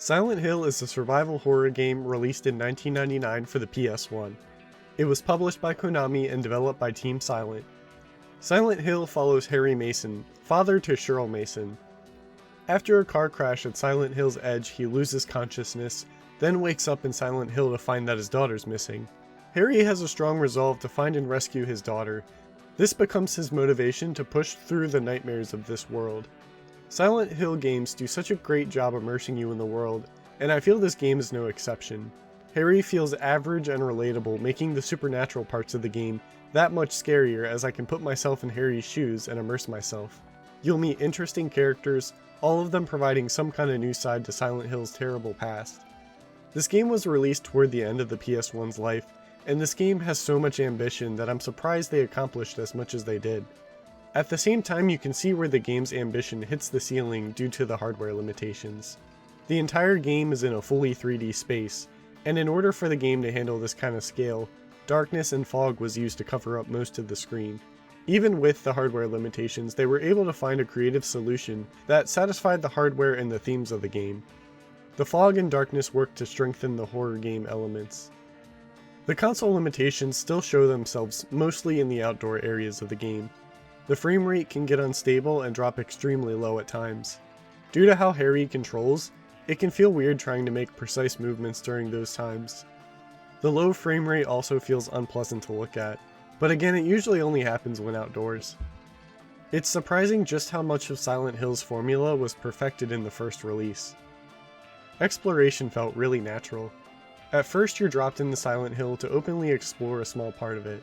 Silent Hill is a survival horror game released in 1999 for the PS1. It was published by Konami and developed by Team Silent. Silent Hill follows Harry Mason, father to Cheryl Mason. After a car crash at Silent Hill's edge, he loses consciousness, then wakes up in Silent Hill to find that his daughter's missing. Harry has a strong resolve to find and rescue his daughter. This becomes his motivation to push through the nightmares of this world. Silent Hill games do such a great job immersing you in the world, and I feel this game is no exception. Harry feels average and relatable, making the supernatural parts of the game that much scarier as I can put myself in Harry's shoes and immerse myself. You'll meet interesting characters, all of them providing some kind of new side to Silent Hill's terrible past. This game was released toward the end of the PS1's life, and this game has so much ambition that I'm surprised they accomplished as much as they did. At the same time, you can see where the game's ambition hits the ceiling due to the hardware limitations. The entire game is in a fully 3D space, and in order for the game to handle this kind of scale, darkness and fog was used to cover up most of the screen. Even with the hardware limitations, they were able to find a creative solution that satisfied the hardware and the themes of the game. The fog and darkness worked to strengthen the horror game elements. The console limitations still show themselves mostly in the outdoor areas of the game. The frame rate can get unstable and drop extremely low at times. Due to how Harry controls, it can feel weird trying to make precise movements during those times. The low frame rate also feels unpleasant to look at, but again it usually only happens when outdoors. It's surprising just how much of Silent Hill's formula was perfected in the first release. Exploration felt really natural. At first you're dropped into Silent Hill to openly explore a small part of it.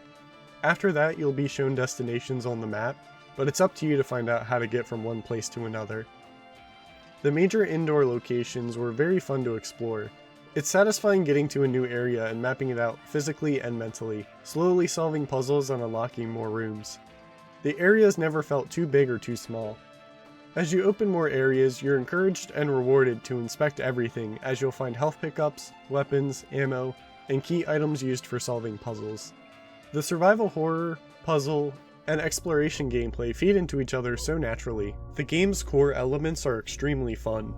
After that, you'll be shown destinations on the map, but it's up to you to find out how to get from one place to another. The major indoor locations were very fun to explore. It's satisfying getting to a new area and mapping it out physically and mentally, slowly solving puzzles and unlocking more rooms. The areas never felt too big or too small. As you open more areas, you're encouraged and rewarded to inspect everything, as you'll find health pickups, weapons, ammo, and key items used for solving puzzles. The survival horror, puzzle, and exploration gameplay feed into each other so naturally. The game's core elements are extremely fun.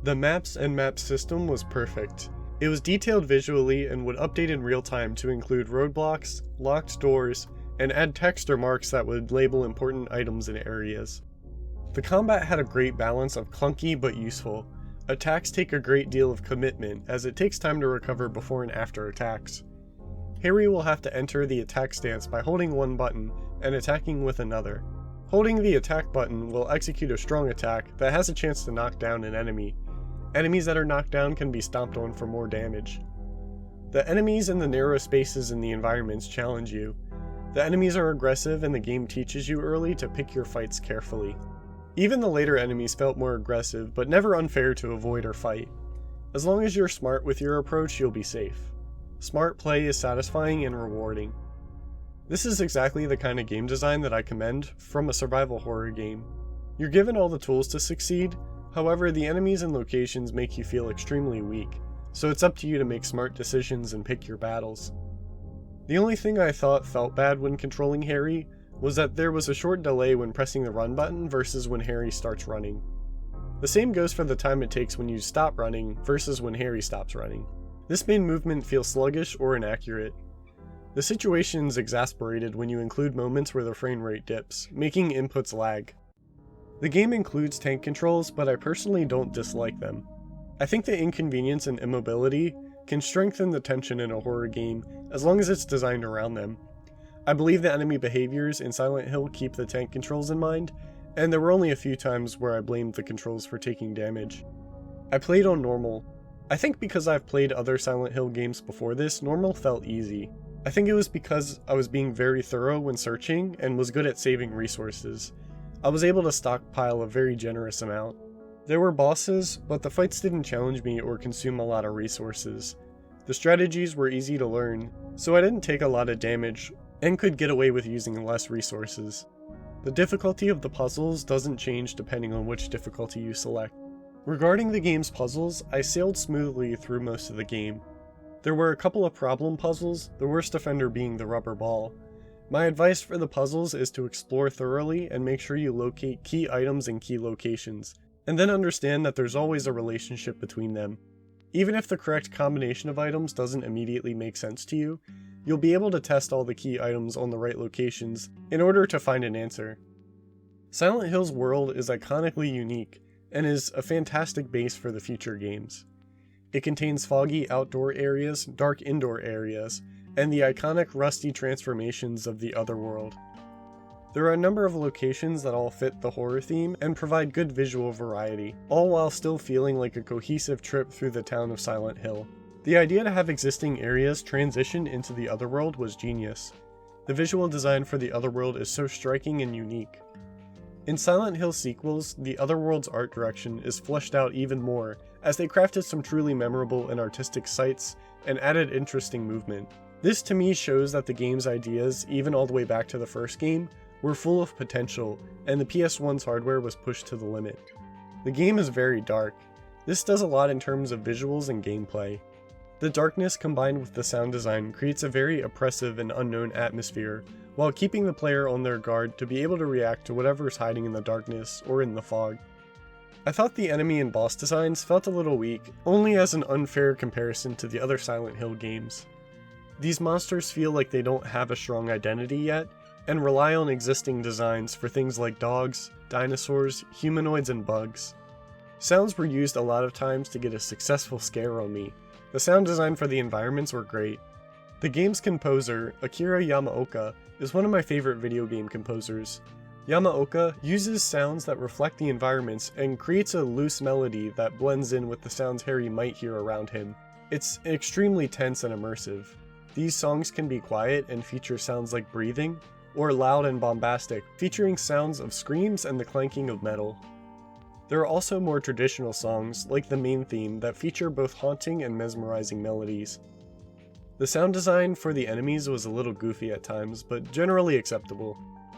The maps and map system was perfect. It was detailed visually and would update in real time to include roadblocks, locked doors, and add text or marks that would label important items in areas. The combat had a great balance of clunky but useful. Attacks take a great deal of commitment, as it takes time to recover before and after attacks. Harry will have to enter the attack stance by holding one button and attacking with another. Holding the attack button will execute a strong attack that has a chance to knock down an enemy. Enemies that are knocked down can be stomped on for more damage. The enemies in the narrow spaces in the environments challenge you. The enemies are aggressive and the game teaches you early to pick your fights carefully. Even the later enemies felt more aggressive, but never unfair to avoid or fight. As long as you're smart with your approach, you'll be safe. Smart play is satisfying and rewarding. This is exactly the kind of game design that I commend from a survival horror game. You're given all the tools to succeed, however the enemies and locations make you feel extremely weak, so it's up to you to make smart decisions and pick your battles. The only thing I thought felt bad when controlling Harry was that there was a short delay when pressing the run button versus when Harry starts running. The same goes for the time it takes when you stop running versus when Harry stops running. This made movement feel sluggish or inaccurate. The situation's exasperated when you include moments where the frame rate dips, making inputs lag. The game includes tank controls, but I personally don't dislike them. I think the inconvenience and immobility can strengthen the tension in a horror game as long as it's designed around them. I believe the enemy behaviors in Silent Hill keep the tank controls in mind, and there were only a few times where I blamed the controls for taking damage. I played on normal. I think because I've played other Silent Hill games before this, normal felt easy. I think it was because I was being very thorough when searching and was good at saving resources. I was able to stockpile a very generous amount. There were bosses, but the fights didn't challenge me or consume a lot of resources. The strategies were easy to learn, so I didn't take a lot of damage and could get away with using less resources. The difficulty of the puzzles doesn't change depending on which difficulty you select. Regarding the game's puzzles, I sailed smoothly through most of the game. There were a couple of problem puzzles, the worst offender being the rubber ball. My advice for the puzzles is to explore thoroughly and make sure you locate key items in key locations, and then understand that there's always a relationship between them. Even if the correct combination of items doesn't immediately make sense to you, you'll be able to test all the key items on the right locations in order to find an answer. Silent Hill's world is iconically unique, and is a fantastic base for the future games. It contains foggy outdoor areas, dark indoor areas, and the iconic rusty transformations of the Otherworld. There are a number of locations that all fit the horror theme and provide good visual variety, all while still feeling like a cohesive trip through the town of Silent Hill. The idea to have existing areas transition into the Otherworld was genius. The visual design for the Otherworld is so striking and unique. In Silent Hill sequels, the Otherworld's art direction is fleshed out even more, as they crafted some truly memorable and artistic sights and added interesting movement. This to me shows that the game's ideas, even all the way back to the first game, were full of potential, and the PS1's hardware was pushed to the limit. The game is very dark. This does a lot in terms of visuals and gameplay. The darkness combined with the sound design creates a very oppressive and unknown atmosphere, while keeping the player on their guard to be able to react to whatever's hiding in the darkness or in the fog. I thought the enemy and boss designs felt a little weak, only as an unfair comparison to the other Silent Hill games. These monsters feel like they don't have a strong identity yet, and rely on existing designs for things like dogs, dinosaurs, humanoids, and bugs. Sounds were used a lot of times to get a successful scare on me. The sound design for the environments were great. The game's composer, Akira Yamaoka, is one of my favorite video game composers. Yamaoka uses sounds that reflect the environments and creates a loose melody that blends in with the sounds Harry might hear around him. It's extremely tense and immersive. These songs can be quiet and feature sounds like breathing, or loud and bombastic, featuring sounds of screams and the clanking of metal. There are also more traditional songs, like the main theme, that feature both haunting and mesmerizing melodies. The sound design for the enemies was a little goofy at times, but generally acceptable.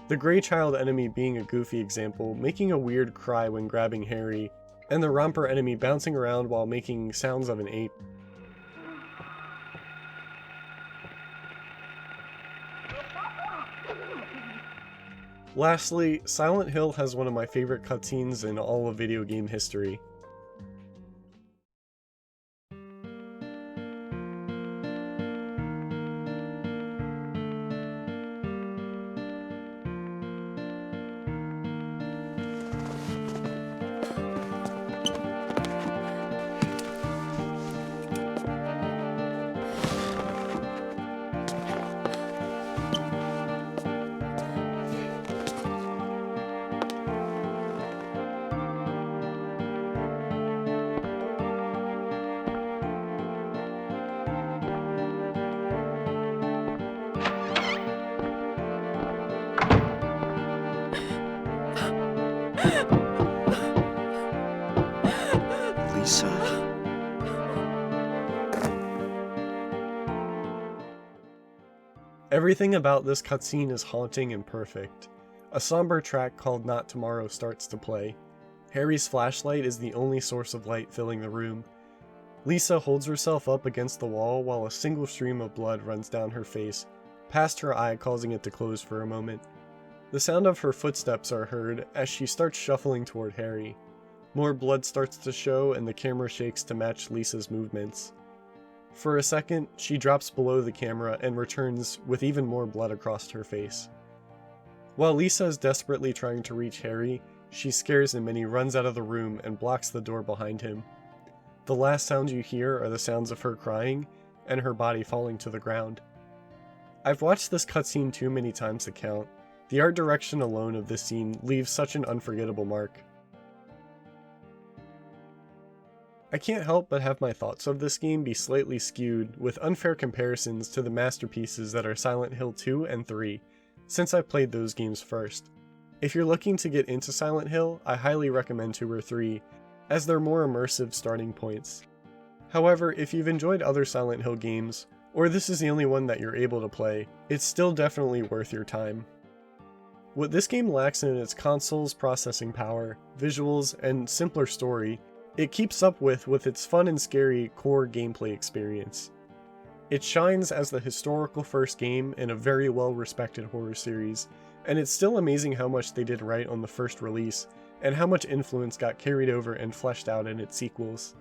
The Grey Child enemy being a goofy example, making a weird cry when grabbing Harry, and the Romper enemy bouncing around while making sounds of an ape. Lastly, Silent Hill has one of my favorite cutscenes in all of video game history. Lisa. Everything about this cutscene is haunting and perfect. A somber track called Not Tomorrow starts to play. Harry's flashlight is the only source of light filling the room. Lisa holds herself up against the wall while a single stream of blood runs down her face, past her eye, causing it to close for a moment. The sound of her footsteps are heard as she starts shuffling toward Harry. More blood starts to show and the camera shakes to match Lisa's movements. For a second, she drops below the camera and returns with even more blood across her face. While Lisa is desperately trying to reach Harry, she scares him and he runs out of the room and blocks the door behind him. The last sounds you hear are the sounds of her crying and her body falling to the ground. I've watched this cutscene too many times to count. The art direction alone of this scene leaves such an unforgettable mark. I can't help but have my thoughts of this game be slightly skewed with unfair comparisons to the masterpieces that are Silent Hill 2 and 3, since I played those games first. If you're looking to get into Silent Hill, I highly recommend 2 or 3, as they're more immersive starting points. However, if you've enjoyed other Silent Hill games, or this is the only one that you're able to play, it's still definitely worth your time. What this game lacks in its console's processing power, visuals, and simpler story, it keeps up with its fun and scary core gameplay experience. It shines as the historical first game in a very well respected horror series, and it's still amazing how much they did right on the first release, and how much influence got carried over and fleshed out in its sequels.